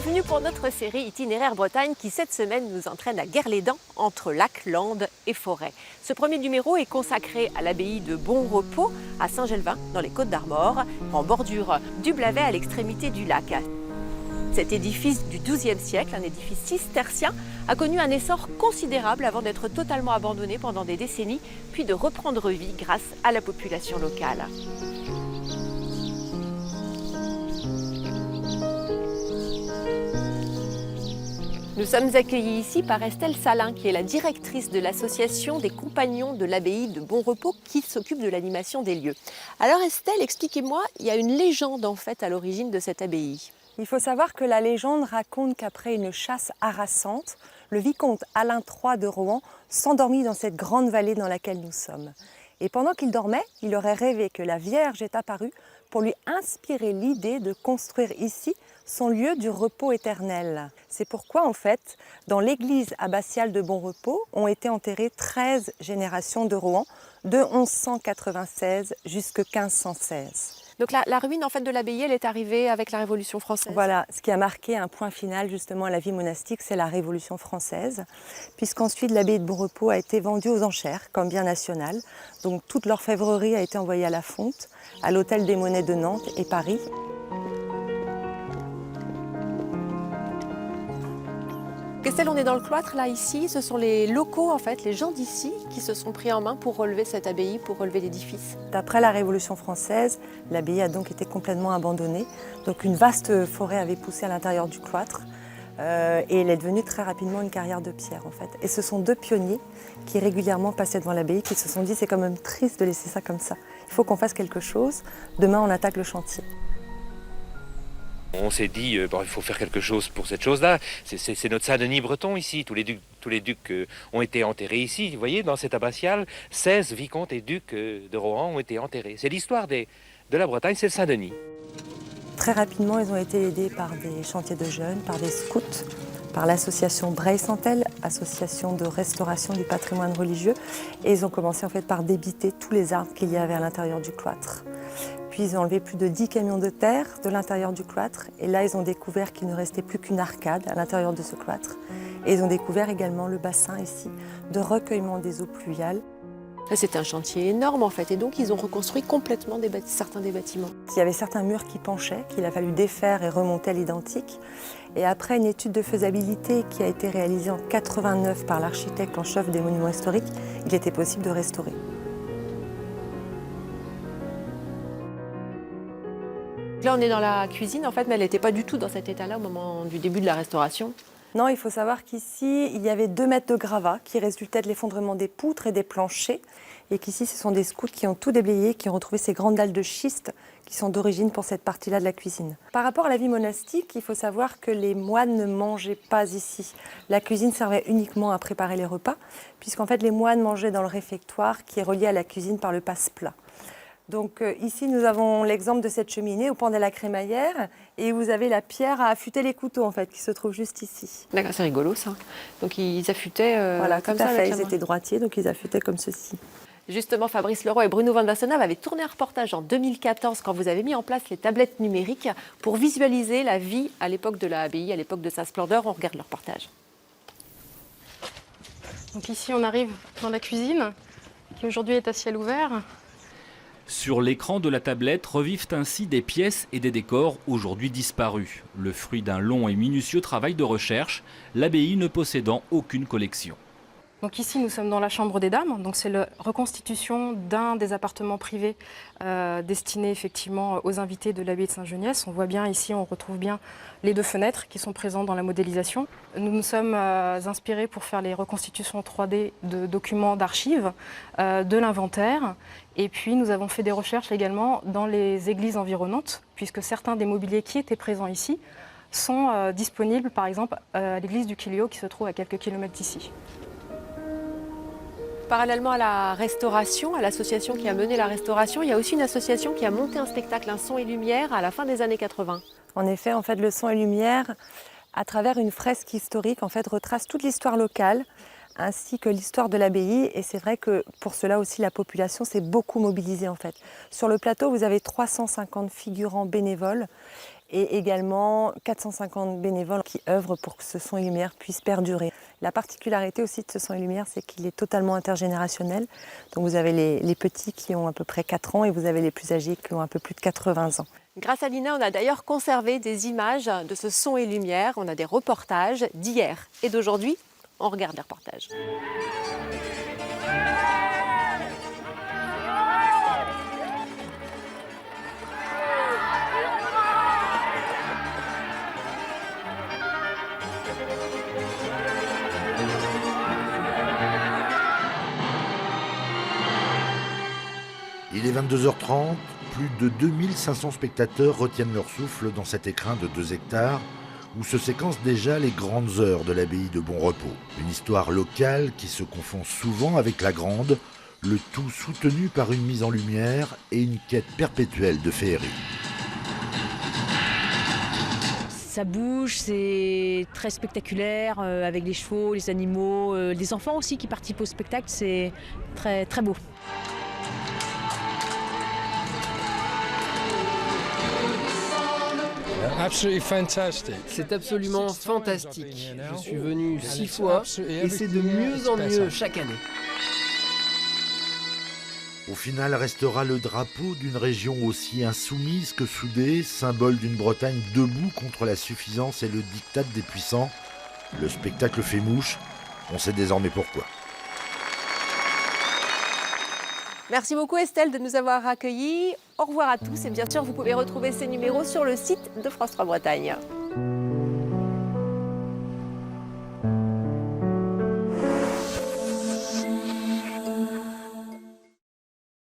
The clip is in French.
Bienvenue pour notre série Itinéraire Bretagne qui cette semaine nous entraîne à Guerlédan entre lac, landes et forêt. Ce premier numéro est consacré à l'abbaye de Bonrepos à Saint-Gelvin dans les Côtes-d'Armor, en bordure du Blavet à l'extrémité du lac. Cet édifice du XIIe siècle, un édifice cistercien, a connu un essor considérable avant d'être totalement abandonné pendant des décennies, puis de reprendre vie grâce à la population locale. Nous sommes accueillis ici par Estelle Salin, qui est la directrice de l'association des compagnons de l'abbaye de Bonrepos qui s'occupe de l'animation des lieux. Alors Estelle, expliquez-moi, il y a une légende en fait à l'origine de cette abbaye. Il faut savoir que la légende raconte qu'après une chasse harassante, le vicomte Alain III de Rohan s'endormit dans cette grande vallée dans laquelle nous sommes. Et pendant qu'il dormait, il aurait rêvé que la Vierge est apparue pour lui inspirer l'idée de construire ici son lieu du repos éternel. C'est pourquoi, en fait, dans l'église abbatiale de Bonrepos ont été enterrées 13 générations de Rohan, de 1196 jusqu'à 1516. Donc la ruine en fait de l'abbaye, elle est arrivée avec la Révolution française. Voilà, ce qui a marqué un point final justement à la vie monastique, c'est la Révolution française, puisqu'ensuite l'abbaye de Bonrepos a été vendue aux enchères comme bien national. Donc toute l'orfèvrerie a été envoyée à la fonte, à l'Hôtel des Monnaies de Nantes et Paris. Estelle, on est dans le cloître là ici, ce sont les locaux en fait, les gens d'ici qui se sont pris en main pour relever cette abbaye, pour relever l'édifice. D'après la Révolution française, l'abbaye a donc été complètement abandonnée. Donc une vaste forêt avait poussé à l'intérieur du cloître et elle est devenue très rapidement une carrière de pierre en fait. Et ce sont deux pionniers qui régulièrement passaient devant l'abbaye qui se sont dit c'est quand même triste de laisser ça comme ça. Il faut qu'on fasse quelque chose, demain on attaque le chantier. On s'est dit, il faut faire quelque chose pour cette chose-là. C'est notre Saint-Denis breton ici. Tous les ducs ont été enterrés ici. Vous voyez, dans cette abbatiale, 16 vicomtes et ducs de Rohan ont été enterrés. C'est l'histoire de la Bretagne, c'est le Saint-Denis. Très rapidement, ils ont été aidés par des chantiers de jeunes, par des scouts, par l'association Breil-Santel, association de restauration du patrimoine religieux. Et ils ont commencé en fait par débiter tous les arbres qu'il y avait à l'intérieur du cloître. Puis ils ont enlevé plus de 10 camions de terre de l'intérieur du cloître. Et là, ils ont découvert qu'il ne restait plus qu'une arcade à l'intérieur de ce cloître. Et ils ont découvert également le bassin ici de recueillement des eaux pluviales. C'était un chantier énorme en fait, et donc ils ont reconstruit complètement certains des bâtiments. Il y avait certains murs qui penchaient, qu'il a fallu défaire et remonter à l'identique. Et après une étude de faisabilité qui a été réalisée en 89 par l'architecte en chef des monuments historiques, il était possible de restaurer. Là on est dans la cuisine en fait, mais elle n'était pas du tout dans cet état-là au moment du début de la restauration. Non, il faut savoir qu'ici, il y avait 2 mètres de gravats qui résultaient de l'effondrement des poutres et des planchers. Et qu'ici, ce sont des scouts qui ont tout déblayé, qui ont retrouvé ces grandes dalles de schiste qui sont d'origine pour cette partie-là de la cuisine. Par rapport à la vie monastique, il faut savoir que les moines ne mangeaient pas ici. La cuisine servait uniquement à préparer les repas, puisqu'en fait, les moines mangeaient dans le réfectoire qui est relié à la cuisine par le passe-plat. Donc ici, nous avons l'exemple de cette cheminée au pan de la crémaillère et vous avez la pierre à affûter les couteaux en fait qui se trouve juste ici. D'accord, c'est rigolo ça. Donc ils affûtaient voilà, comme tout à ça. fait. Ils étaient droitiers, donc ils affûtaient comme ceci. Justement, Fabrice Leroy et Bruno Van Wassenaar avaient tourné un reportage en 2014 quand vous avez mis en place les tablettes numériques pour visualiser la vie à l'époque de l'abbaye, à l'époque de sa splendeur. On regarde le reportage. Donc ici, on arrive dans la cuisine qui aujourd'hui est à ciel ouvert. Sur l'écran de la tablette revivent ainsi des pièces et des décors aujourd'hui disparus. Le fruit d'un long et minutieux travail de recherche, l'abbaye ne possédant aucune collection. Donc ici, nous sommes dans la chambre des dames. Donc c'est la reconstitution d'un des appartements privés destinés effectivement aux invités de l'abbaye de Saint-Geniès. On voit bien ici, on retrouve bien les 2 fenêtres qui sont présentes dans la modélisation. Nous nous sommes inspirés pour faire les reconstitutions 3D de documents d'archives, de l'inventaire. Et puis nous avons fait des recherches également dans les églises environnantes, puisque certains des mobiliers qui étaient présents ici sont disponibles par exemple à l'église du Quilio qui se trouve à quelques kilomètres d'ici. Parallèlement à la restauration, à l'association qui a mené la restauration, il y a aussi une association qui a monté un spectacle, un son et lumière, à la fin des années 80. En effet, en fait, le son et lumière, à travers une fresque historique, en fait, retrace toute l'histoire locale, ainsi que l'histoire de l'abbaye. Et c'est vrai que pour cela aussi, la population s'est beaucoup mobilisée en fait. Sur le plateau, vous avez 350 figurants bénévoles. et également 450 bénévoles qui œuvrent pour que ce son et lumière puisse perdurer. La particularité aussi de ce son et lumière, c'est qu'il est totalement intergénérationnel. Donc vous avez les petits qui ont à peu près 4 ans et vous avez les plus âgés qui ont un peu plus de 80 ans. Grâce à Lina, on a d'ailleurs conservé des images de ce son et lumière. On a des reportages d'hier et d'aujourd'hui. On regarde les reportages. Il est 22h30, plus de 2500 spectateurs retiennent leur souffle dans cet écrin de 2 hectares où se séquencent déjà les grandes heures de l'abbaye de Bonrepos. Une histoire locale qui se confond souvent avec la grande, le tout soutenu par une mise en lumière et une quête perpétuelle de féerie. Ça bouge, c'est très spectaculaire, avec les chevaux, les animaux, les enfants aussi qui participent au spectacle, c'est très, très beau. C'est absolument fantastique. Je suis venu 6 fois et c'est de mieux en mieux chaque année. Au final restera le drapeau d'une région aussi insoumise que soudée, symbole d'une Bretagne debout contre la suffisance et le diktat des puissants. Le spectacle fait mouche, on sait désormais pourquoi. Merci beaucoup Estelle de nous avoir accueillis. Au revoir à tous et bien sûr vous pouvez retrouver ces numéros sur le site de France 3 Bretagne.